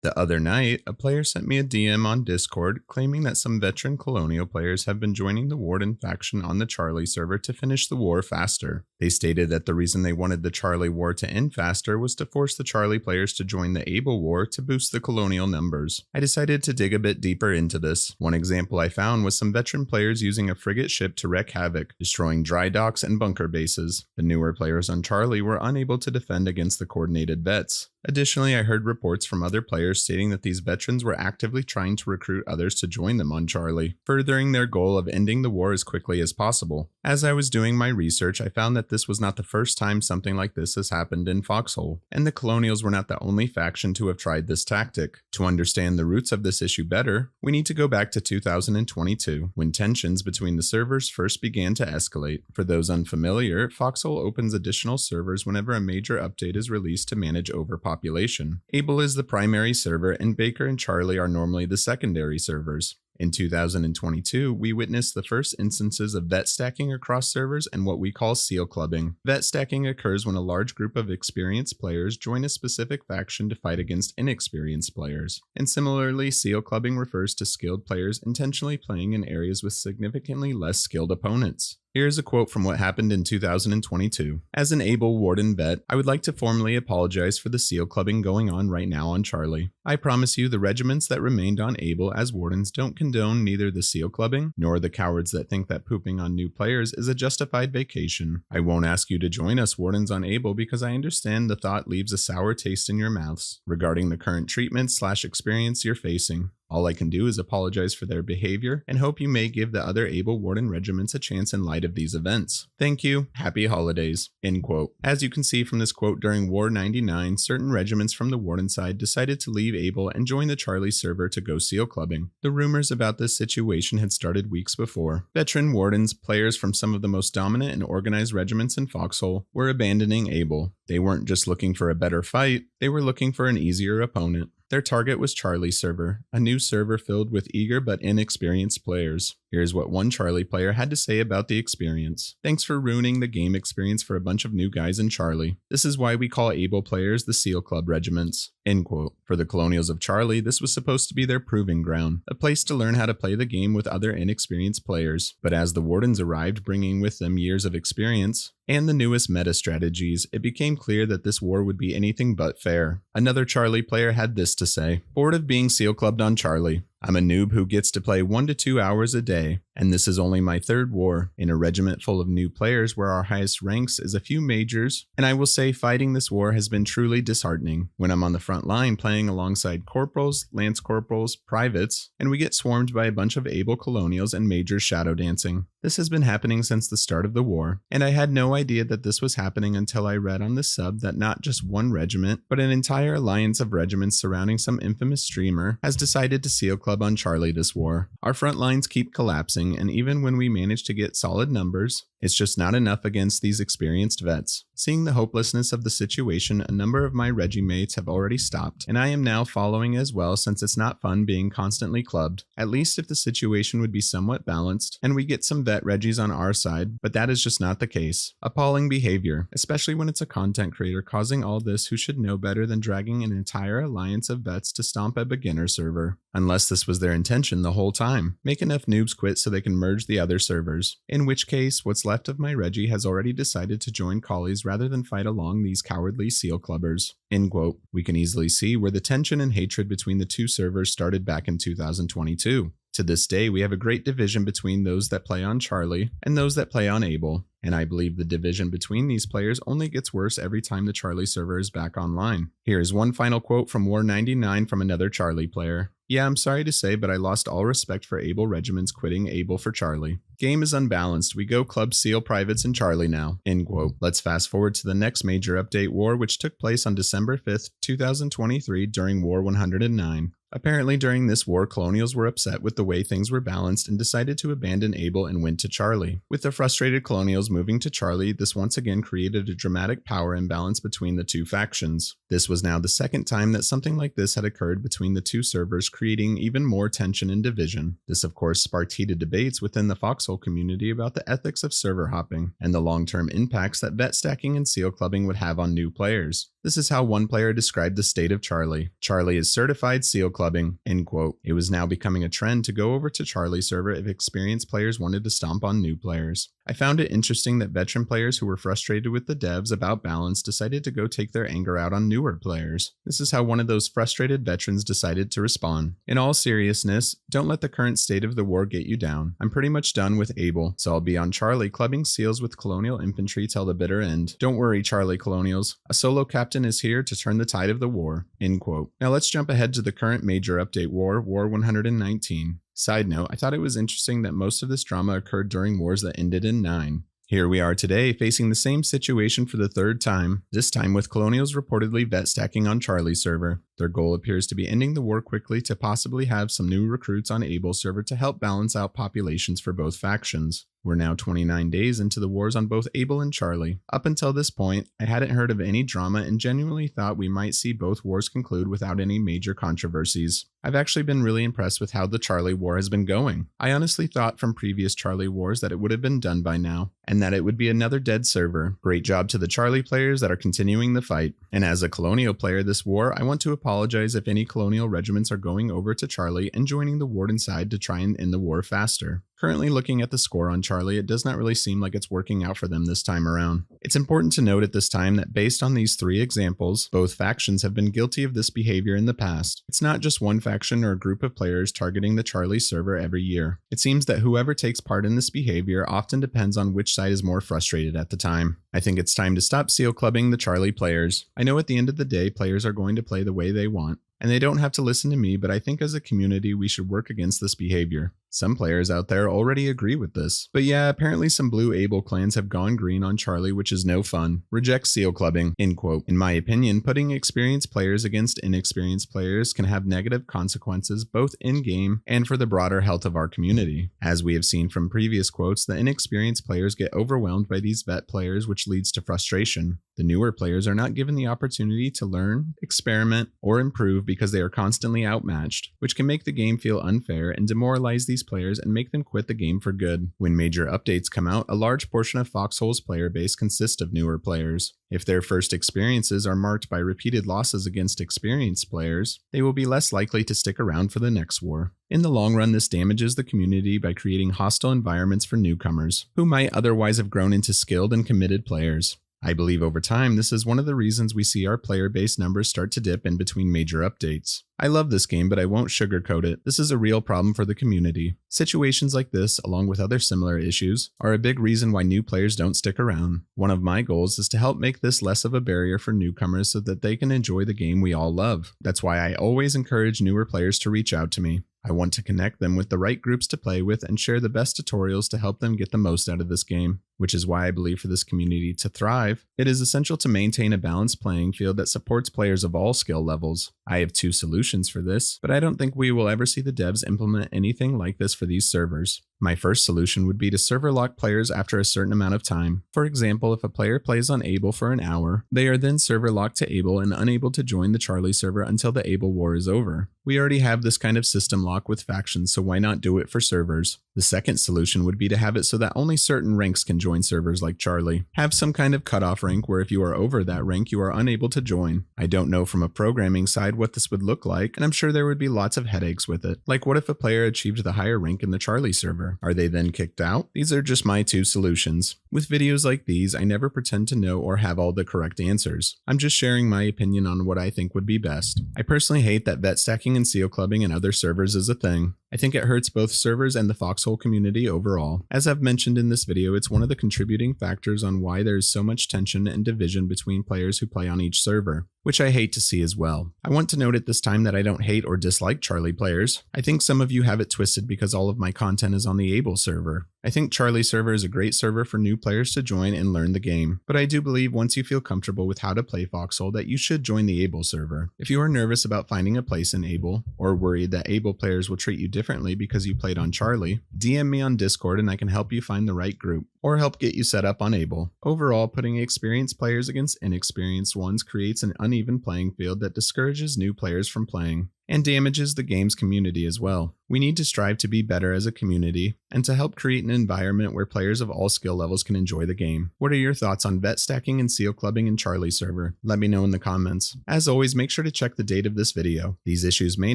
The other night, a player sent me a DM on Discord claiming that some veteran Colonial players have been joining the Warden faction on the Charlie server to finish the war faster. They stated that the reason they wanted the Charlie war to end faster was to force the Charlie players to join the Able war to boost the Colonial numbers. I decided to dig a bit deeper into this. One example I found was some veteran players using a frigate ship to wreak havoc, destroying dry docks and bunker bases. The newer players on Charlie were unable to defend against the coordinated vets. Additionally, I heard reports from other players stating that these veterans were actively trying to recruit others to join them on Charlie, furthering their goal of ending the war as quickly as possible. As I was doing my research, I found that this was not the first time something like this has happened in Foxhole, and the Colonials were not the only faction to have tried this tactic. To understand the roots of this issue better, we need to go back to 2022, when tensions between the servers first began to escalate. For those unfamiliar, Foxhole opens additional servers whenever a major update is released to manage overpopulation. Able is the primary server, and Baker and Charlie are normally the secondary servers. In 2022, we witnessed the first instances of vet stacking across servers and what we call seal clubbing. Vet stacking occurs when a large group of experienced players join a specific faction to fight against inexperienced players. And similarly, seal clubbing refers to skilled players intentionally playing in areas with significantly less skilled opponents. Here's a quote from what happened in 2022. As an Able Warden vet, I would like to formally apologize for the seal clubbing going on right now on Charlie. I promise you the regiments that remained on Able as Wardens don't condone neither the seal clubbing, nor the cowards that think that pooping on new players is a justified vacation. I won't ask you to join us Wardens on Able because I understand the thought leaves a sour taste in your mouths regarding the current treatment/experience you're facing. All I can do is apologize for their behavior and hope you may give the other Able Warden regiments a chance in light of these events. Thank you. Happy holidays." End quote. As you can see from this quote, during War 99, certain regiments from the Warden side decided to leave Able and join the Charlie server to go seal clubbing. The rumors about this situation had started weeks before. Veteran Wardens, players from some of the most dominant and organized regiments in Foxhole, were abandoning Able. They weren't just looking for a better fight, they were looking for an easier opponent. Their target was Charlie server, a new server filled with eager but inexperienced players. Here's what one Charlie player had to say about the experience. "Thanks for ruining the game experience for a bunch of new guys in Charlie. This is why we call Able players the Seal Club regiments." End quote. For the Colonials of Charlie, this was supposed to be their proving ground, a place to learn how to play the game with other inexperienced players. But as the Wardens arrived, bringing with them years of experience and the newest meta strategies, it became clear that this war would be anything but fair. Another Charlie player had this to say: "Bored of being seal clubbed on Charlie. I'm a noob who gets to play 1 to 2 hours a day, and this is only my third war in a regiment full of new players where our highest ranks is a few majors, and I will say fighting this war has been truly disheartening. When I'm on the front line playing alongside corporals, lance corporals, privates, and we get swarmed by a bunch of Able Colonials and majors shadow dancing. This has been happening since the start of the war, and I had no idea that this was happening until I read on the sub that not just one regiment, but an entire alliance of regiments surrounding some infamous streamer has decided to seal club on Charlie this war. Our front lines keep collapsing, and even when we manage to get solid numbers, it's just not enough against these experienced vets. Seeing the hopelessness of the situation, a number of my Reggie mates have already stopped, and I am now following as well since it's not fun being constantly clubbed. At least if the situation would be somewhat balanced, and we get some vet Reggies on our side, but that is just not the case. Appalling behavior, especially when it's a content creator causing all this who should know better than dragging an entire alliance of vets to stomp a beginner server. Unless this was their intention the whole time. Make enough noobs quit so they can merge the other servers. In which case, what's left of my Reggie has already decided to join Collies rather than fight along these cowardly seal clubbers." End quote. We can easily see where the tension and hatred between the two servers started back in 2022. To this day, we have a great division between those that play on Charlie and those that play on Able, and I believe the division between these players only gets worse every time the Charlie server is back online. Here's one final quote from War 99 from another Charlie player. "Yeah, I'm sorry to say, but I lost all respect for Able regiments quitting Able for Charlie. Game is unbalanced. We go club seal privates in Charlie now." End quote. Let's fast forward to the next major update war, which took place on December 5th, 2023 during War 109. Apparently, during this war, Colonials were upset with the way things were balanced and decided to abandon Able and went to Charlie. With the frustrated Colonials moving to Charlie, this once again created a dramatic power imbalance between the two factions. This was now the second time that something like this had occurred between the two servers, creating even more tension and division. This, of course, sparked heated debates within the Foxhole community about the ethics of server hopping and the long-term impacts that vet stacking and seal clubbing would have on new players. This is how one player described the state of Charlie. Charlie is certified seal clubbing, end quote. It was now becoming a trend to go over to Charlie server if experienced players wanted to stomp on new players. I found it interesting that veteran players who were frustrated with the devs about balance decided to go take their anger out on newer players. This is how one of those frustrated veterans decided to respond. In all seriousness, don't let the current state of the war get you down. I'm pretty much done with Able, so I'll be on Charlie clubbing seals with Colonial infantry till the bitter end. Don't worry, Charlie Colonials. A solo captain is here to turn the tide of the war, end quote. Now let's jump ahead to the current major update war, War 119. Side note, I thought it was interesting that most of this drama occurred during wars that ended in 9. Here we are today, facing the same situation for the third time, this time with Colonials reportedly vet stacking on Charlie's server. Their goal appears to be ending the war quickly to possibly have some new recruits on Able server to help balance out populations for both factions. We're now 29 days into the wars on both Able and Charlie. Up until this point, I hadn't heard of any drama and genuinely thought we might see both wars conclude without any major controversies. I've actually been really impressed with how the Charlie war has been going. I honestly thought from previous Charlie wars that it would have been done by now, and that it would be another dead server. Great job to the Charlie players that are continuing the fight. And as a Colonial player this war, I want to apologize if any Colonial regiments are going over to Charlie and joining the Warden side to try and end the war faster. Currently looking at the score on Charlie, it does not really seem like it's working out for them this time around. It's important to note at this time that based on these 3 examples, both factions have been guilty of this behavior in the past. It's not just one faction or a group of players targeting the Charlie server every year. It seems that whoever takes part in this behavior often depends on which side is more frustrated at the time. I think it's time to stop seal clubbing the Charlie players. I know at the end of the day, players are going to play the way they want, and they don't have to listen to me, but I think as a community we should work against this behavior. Some players out there already agree with this. But yeah, apparently some blue Able clans have gone green on Charlie, which is no fun. Reject seal clubbing, end quote. In my opinion, putting experienced players against inexperienced players can have negative consequences both in-game and for the broader health of our community. As we have seen from previous quotes, the inexperienced players get overwhelmed by these vet players, which leads to frustration. The newer players are not given the opportunity to learn, experiment, or improve because they are constantly outmatched, which can make the game feel unfair and demoralize these players and make them quit the game for good. When major updates come out, a large portion of Foxhole's player base consists of newer players. If their first experiences are marked by repeated losses against experienced players, they will be less likely to stick around for the next war. In the long run, this damages the community by creating hostile environments for newcomers, who might otherwise have grown into skilled and committed players. I believe over time, this is one of the reasons we see our player base numbers start to dip in between major updates. I love this game, but I won't sugarcoat it. This is a real problem for the community. Situations like this, along with other similar issues, are a big reason why new players don't stick around. One of my goals is to help make this less of a barrier for newcomers so that they can enjoy the game we all love. That's why I always encourage newer players to reach out to me. I want to connect them with the right groups to play with and share the best tutorials to help them get the most out of this game, which is why I believe for this community to thrive, it is essential to maintain a balanced playing field that supports players of all skill levels. I have 2 solutions for this, but I don't think we will ever see the devs implement anything like this for these servers. My first solution would be to server lock players after a certain amount of time. For example, if a player plays on Able for an hour, they are then server locked to Able and unable to join the Charlie server until the Able war is over. We already have this kind of system lock with factions, so why not do it for servers? The second solution would be to have it so that only certain ranks can join servers like Charlie. Have some kind of cutoff rank where if you are over that rank, you are unable to join. I don't know from a programming side what this would look like, and I'm sure there would be lots of headaches with it. Like what if a player achieved the higher rank in the Charlie server? Are they then kicked out? These are just my 2 solutions. With videos like these, I never pretend to know or have all the correct answers. I'm just sharing my opinion on what I think would be best. I personally hate that vet stacking and seal clubbing in other servers is a thing. I think it hurts both servers and the Foxhole community overall. As I've mentioned in this video, it's one of the contributing factors on why there is so much tension and division between players who play on each server. which I hate to see as well. I want to note at this time that I don't hate or dislike Charlie players. I think some of you have it twisted because all of my content is on the Able server. I think Charlie server is a great server for new players to join and learn the game, but I do believe once you feel comfortable with how to play Foxhole that you should join the Able server. If you are nervous about finding a place in Able, or worried that Able players will treat you differently because you played on Charlie, DM me on Discord and I can help you find the right group, or help get you set up on Able. Overall, putting experienced players against inexperienced ones creates an uneven playing field that discourages new players from playing, and damages the game's community as well. We need to strive to be better as a community, and to help create an environment where players of all skill levels can enjoy the game. What are your thoughts on vet stacking and seal clubbing in Charlie server? Let me know in the comments. As always, make sure to check the date of this video. These issues may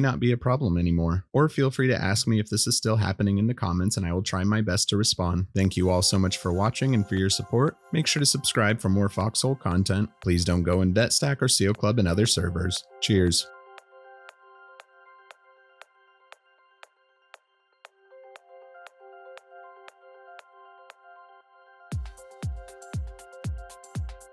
not be a problem anymore, or feel free to ask me if this is still happening in the comments and I will try my best to respond. Thank you all so much for watching and for your support. Make sure to subscribe for more Foxhole content. Please don't go and vet stack or seal club in other servers. Cheers.